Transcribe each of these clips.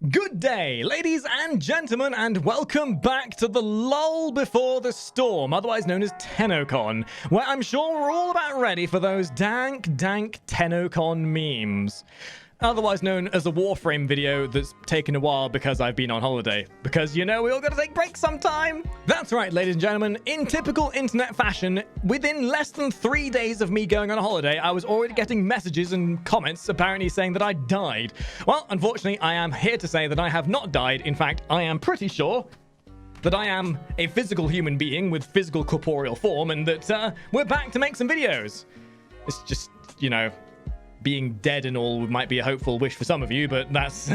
Good day, ladies and gentlemen, and welcome back to the lull before the storm, otherwise known as TennoCon, where I'm sure we're all about ready for those dank TennoCon memes. Otherwise known as a Warframe video that's taken a while because I've been on holiday. Because, you know, we all gotta take breaks sometime. That's right, ladies and gentlemen. In typical internet fashion, within less than 3 days of me going on a holiday, I was already getting messages and comments apparently saying that I died. Well, unfortunately, I am here to say that I have not died. In fact, I am pretty sure that I am a physical human being with physical corporeal form and that we're back to make some videos. It's just, you know, being dead and all might be a hopeful wish for some of you, but that's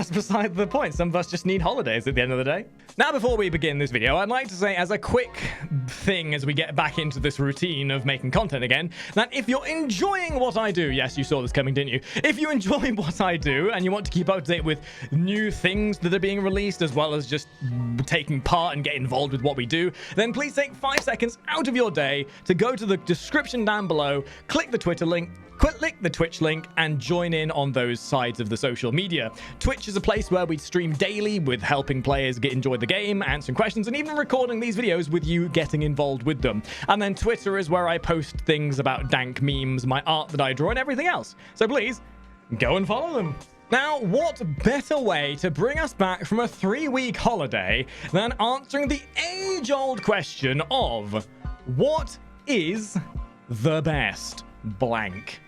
beside the point. Some of us just need holidays at the end of the day. Now, before we begin this video, I'd like to say as a quick thing as we get back into this routine of making content again, that if you're enjoying what I do, yes, you saw this coming, didn't you? If you enjoy what I do and you want to keep up to date with new things that are being released, as well as just taking part and get involved with what we do, then please take 5 seconds out of your day to go to the description down below, click the Twitter link, click the Twitch link, and join in on those sides of the social media. Twitch is a place where we stream daily with helping players enjoy the game, answering questions, and even recording these videos with you getting involved with them. And then Twitter is where I post things about dank memes, my art that I draw, and everything else. So please, go and follow them. Now, what better way to bring us back from a 3-week holiday than answering the age-old question of what is the best blank?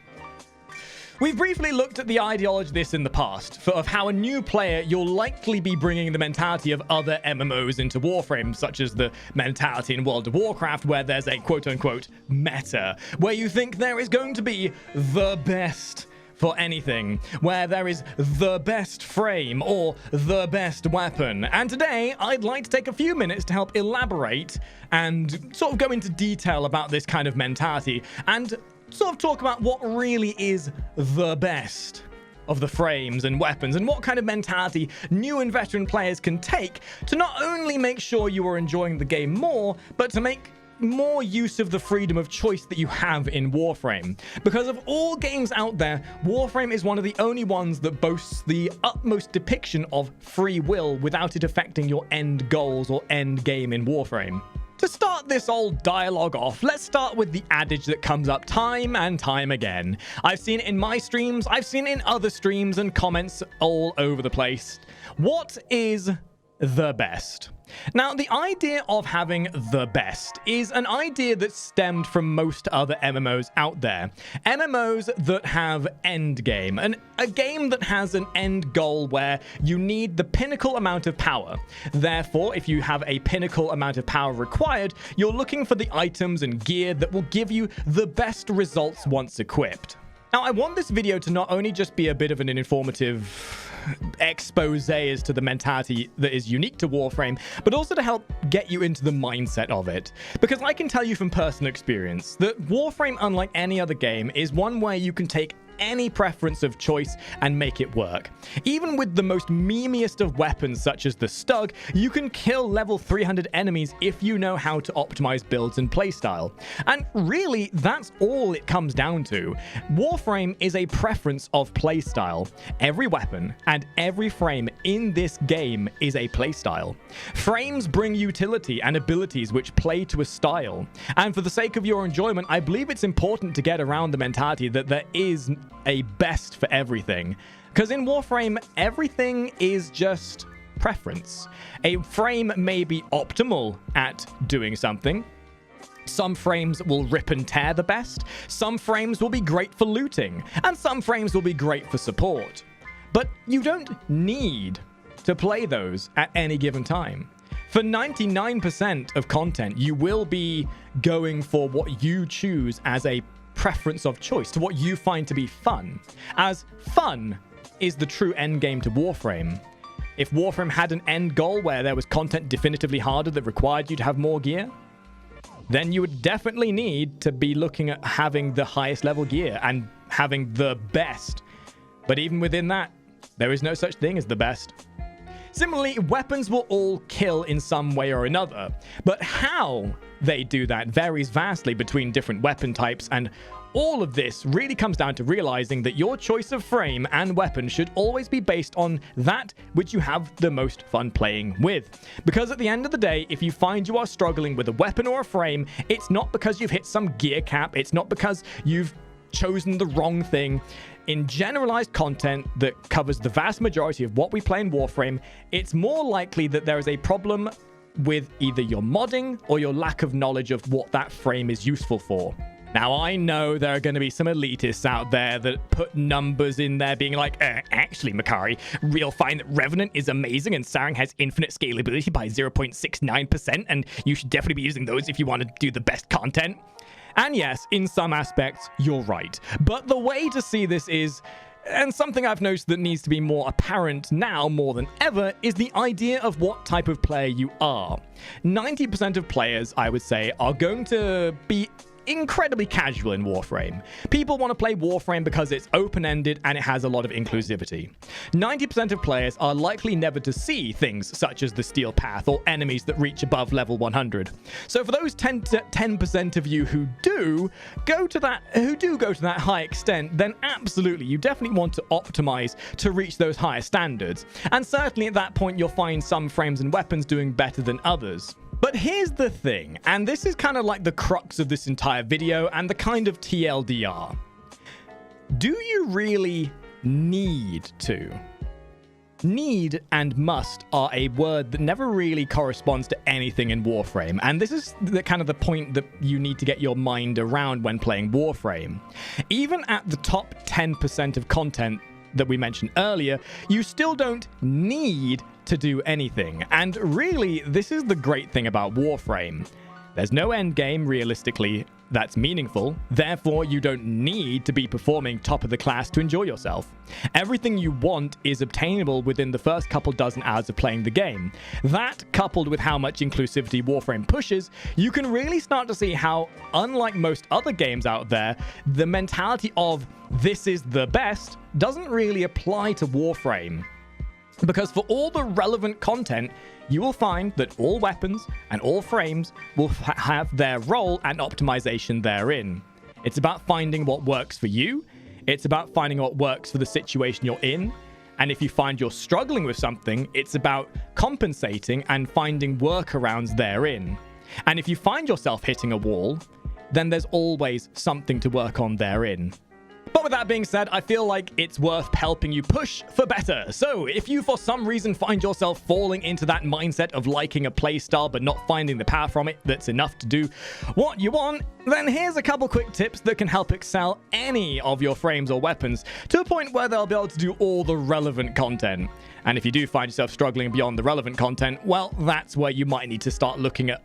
We've briefly looked at the ideology of this in the past, of how a new player, you'll likely be bringing the mentality of other MMOs into Warframe, such as the mentality in World of Warcraft, where there's a quote-unquote meta, where you think there is going to be the best for anything, where there is the best frame or the best weapon. And today, I'd like to take a few minutes to help elaborate and sort of go into detail about this kind of mentality and sort of talk about what really is the best of the frames and weapons and what kind of mentality new and veteran players can take to not only make sure you are enjoying the game more, but to make more use of the freedom of choice that you have in Warframe. Because of all games out there, Warframe is one of the only ones that boasts the utmost depiction of free will without it affecting your end goals or end game in Warframe. To start this old dialogue off, let's start with the adage that comes up time and time again. I've seen it in my streams, I've seen it in other streams and comments all over the place. What is the best? Now, the idea of having the best is an idea that stemmed from most other MMOs out there. MMOs that have end game, and a game that has an end goal where you need the pinnacle amount of power. Therefore, if you have a pinnacle amount of power required, you're looking for the items and gear that will give you the best results once equipped. Now, I want this video to not only just be a bit of an informative expose as to the mentality that is unique to Warframe, but also to help get you into the mindset of it. Because I can tell you from personal experience that Warframe, unlike any other game, is one where you can take any preference of choice and make it work. Even with the most memeiest of weapons such as the Stug, you can kill level 300 enemies if you know how to optimize builds and playstyle. And really, that's all it comes down to. Warframe is a preference of playstyle. Every weapon and every frame in this game is a playstyle. Frames bring utility and abilities which play to a style. And for the sake of your enjoyment, I believe it's important to get around the mentality that there is a best for everything. Because in Warframe, everything is just preference. A frame may be optimal at doing something. Some frames will rip and tear the best. Some frames will be great for looting. And some frames will be great for support. But you don't need to play those at any given time. For 99% of content, you will be going for what you choose as a preference of choice, to what you find to be fun, as fun is the true end game to Warframe. If Warframe had an end goal where there was content definitively harder that required you to have more gear, then you would definitely need to be looking at having the highest level gear and having the best. But even within that, there is no such thing as the best. Similarly, weapons will all kill in some way or another, but how they do that varies vastly between different weapon types, and all of this really comes down to realizing that your choice of frame and weapon should always be based on that which you have the most fun playing with. Because at the end of the day, if you find you are struggling with a weapon or a frame, it's not because you've hit some gear cap, it's not because you've chosen the wrong thing. In generalized content that covers the vast majority of what we play in Warframe, it's more likely that there is a problem with either your modding or your lack of knowledge of what that frame is useful for. Now, I know there are going to be some elitists out there that put numbers in there being like, actually, Makari, we'll find that Revenant is amazing and Sarang has infinite scalability by 0.69%, and you should definitely be using those if you want to do the best content. And yes, in some aspects, you're right. But the way to see this is, and something I've noticed that needs to be more apparent now more than ever, is the idea of what type of player you are. 90% of players, I would say, are going to be incredibly casual in Warframe. People want to play Warframe because it's open-ended and it has a lot of inclusivity. 90% of players are likely never to see things such as the Steel Path or enemies that reach above level 100. So for those 10% of you who do go to that high extent, then absolutely, you definitely want to optimize to reach those higher standards. And certainly at that point, you'll find some frames and weapons doing better than others. But here's the thing, and this is kind of like the crux of this entire video and the kind of TLDR. Do you really need to? Need and must are a word that never really corresponds to anything in Warframe, and this is the kind of the point that you need to get your mind around when playing Warframe. Even at the top 10% of content that we mentioned earlier, you still don't need to do anything. And really, this is the great thing about Warframe. There's no end game, realistically, that's meaningful. Therefore, you don't need to be performing top of the class to enjoy yourself. Everything you want is obtainable within the first couple dozen hours of playing the game. That, coupled with how much inclusivity Warframe pushes, you can really start to see how, unlike most other games out there, the mentality of this is the best doesn't really apply to Warframe. Because for all the relevant content, you will find that all weapons and all frames will have their role and optimization therein. It's about finding what works for you. It's about finding what works for the situation you're in. And if you find you're struggling with something, it's about compensating and finding workarounds therein. And if you find yourself hitting a wall, then there's always something to work on therein. But with that being said, I feel like it's worth helping you push for better. So if you for some reason find yourself falling into that mindset of liking a playstyle but not finding the power from it that's enough to do what you want, then here's a couple quick tips that can help excel any of your frames or weapons to a point where they'll be able to do all the relevant content. And if you do find yourself struggling beyond the relevant content, well, that's where you might need to start looking at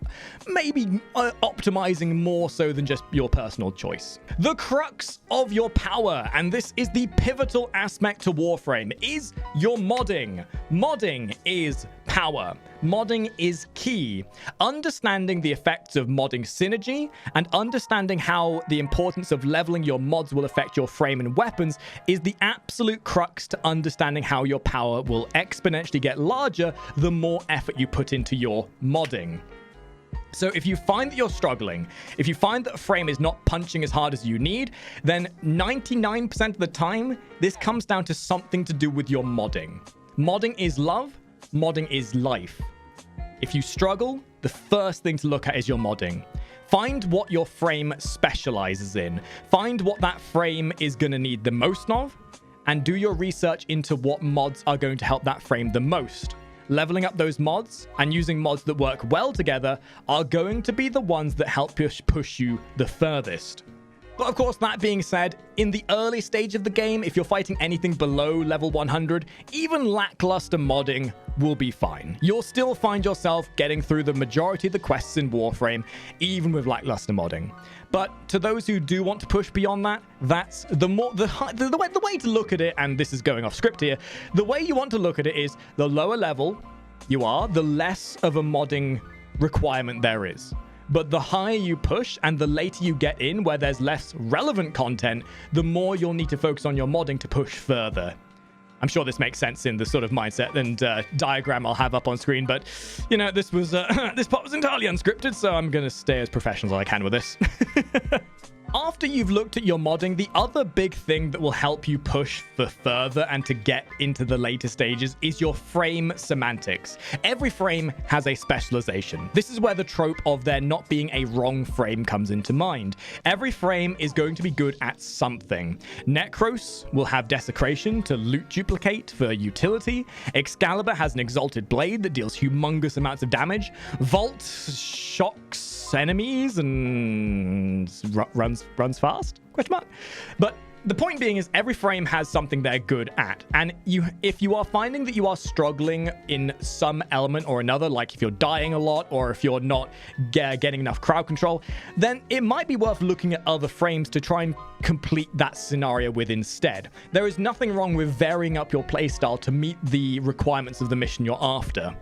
maybe optimizing more so than just your personal choice. The crux of your power, and this is the pivotal aspect to Warframe, is your modding. Modding is power. Modding is key. Understanding the effects of modding synergy and understanding how the importance of leveling your mods will affect your frame and weapons is the absolute crux to understanding how your power will exponentially get larger the more effort you put into your modding. So if you find that you're struggling, if you find that a frame is not punching as hard as you need, then 99% of the time, this comes down to something to do with your modding. Modding is love. Modding is life. If you struggle, the first thing to look at is your modding. Find what your frame specializes in. Find what that frame is going to need the most of, and do your research into what mods are going to help that frame the most. Leveling up those mods and using mods that work well together are going to be the ones that help push you the furthest. But of course, that being said, in the early stage of the game, if you're fighting anything below level 100, even lackluster modding will be fine. You'll still find yourself getting through the majority of the quests in Warframe, even with lackluster modding. But to those who do want to push beyond that, that's the way to look at it, and this is going off script here, the way you want to look at it is the lower level you are, the less of a modding requirement there is. But the higher you push and the later you get in where there's less relevant content, the more you'll need to focus on your modding to push further. I'm sure this makes sense in the sort of mindset and diagram I'll have up on screen, but, you know, this was this part was entirely unscripted, so I'm going to stay as professional as I can with this. After you've looked at your modding, the other big thing that will help you push for further and to get into the later stages is your frame semantics. Every frame has a specialization. This is where the trope of there not being a wrong frame comes into mind. Every frame is going to be good at something. Necros will have desecration to loot duplicate for utility. Excalibur has an exalted blade that deals humongous amounts of damage. Vault shocks enemies and runs fast? Question mark. But the point being is every frame has something they're good at, and if you are finding that you are struggling in some element or another, like if you're dying a lot or if you're not getting enough crowd control, then it might be worth looking at other frames to try and complete that scenario with instead. There is nothing wrong with varying up your playstyle to meet the requirements of the mission you're after.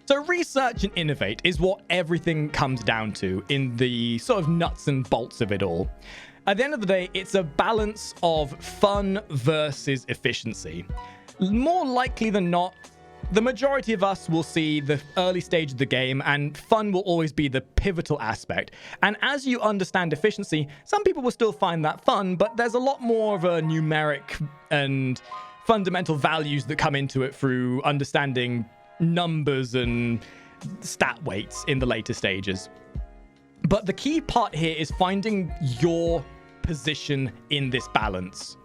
So research and innovate is what everything comes down to in the sort of nuts and bolts of it all. At the end of the day, it's a balance of fun versus efficiency. More likely than not, the majority of us will see the early stage of the game, and fun will always be the pivotal aspect. And as you understand efficiency, some people will still find that fun, but there's a lot more of a numeric and fundamental values that come into it through understanding numbers and stat weights in the later stages. But the key part here is finding your position in this balance.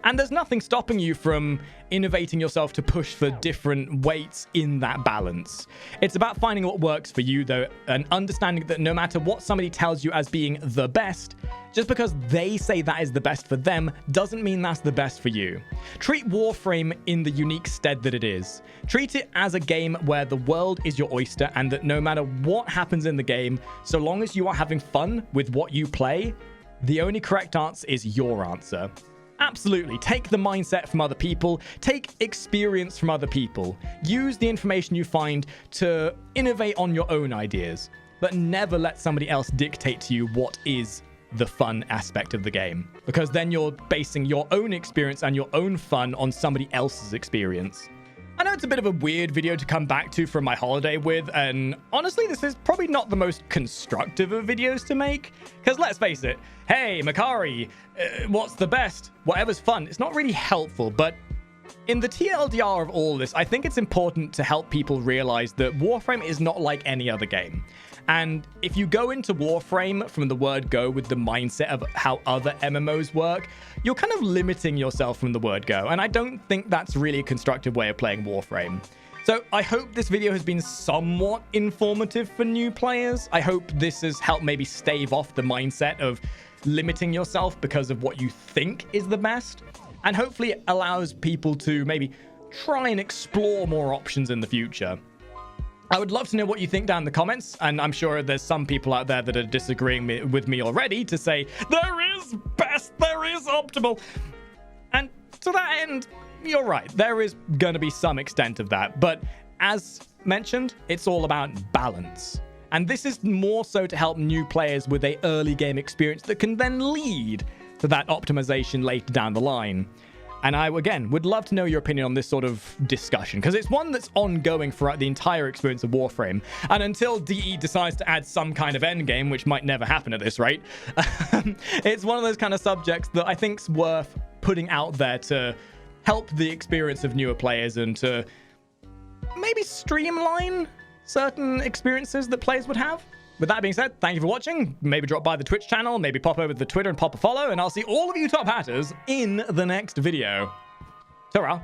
And there's nothing stopping you from innovating yourself to push for different weights in that balance. It's about finding what works for you, though, and understanding that no matter what somebody tells you as being the best, just because they say that is the best for them doesn't mean that's the best for you. Treat Warframe in the unique stead that it is. Treat it as a game where the world is your oyster, and that no matter what happens in the game, so long as you are having fun with what you play, the only correct answer is your answer. Absolutely. Take the mindset from other people. Take experience from other people. Use the information you find to innovate on your own ideas, but never let somebody else dictate to you what is the fun aspect of the game, because then you're basing your own experience and your own fun on somebody else's experience. I know it's a bit of a weird video to come back to from my holiday with, and honestly, this is probably not the most constructive of videos to make, because let's face it, hey, Makari, what's the best? Whatever's fun. It's not really helpful, but in the TLDR of all this, I think it's important to help people realize that Warframe is not like any other game. And if you go into Warframe from the word go with the mindset of how other MMOs work, you're kind of limiting yourself from the word go. And I don't think that's really a constructive way of playing Warframe. So I hope this video has been somewhat informative for new players. I hope this has helped maybe stave off the mindset of limiting yourself because of what you think is the best. And hopefully it allows people to maybe try and explore more options in the future. I would love to know what you think down in the comments, and I'm sure there's some people out there that are disagreeing with me already to say, there is best, there is optimal. And to that end, you're right, there is going to be some extent of that, but as mentioned, it's all about balance. And this is more so to help new players with an early game experience that can then lead to that optimization later down the line. And I, again, would love to know your opinion on this sort of discussion, because it's one that's ongoing throughout the entire experience of Warframe. And until DE decides to add some kind of endgame, which might never happen at this rate, it's one of those kind of subjects that I think's worth putting out there to help the experience of newer players and to maybe streamline certain experiences that players would have. With that being said, thank you for watching. Maybe drop by the Twitch channel, maybe pop over to the Twitter and pop a follow, and I'll see all of you top hatters in the next video. Ta-ra.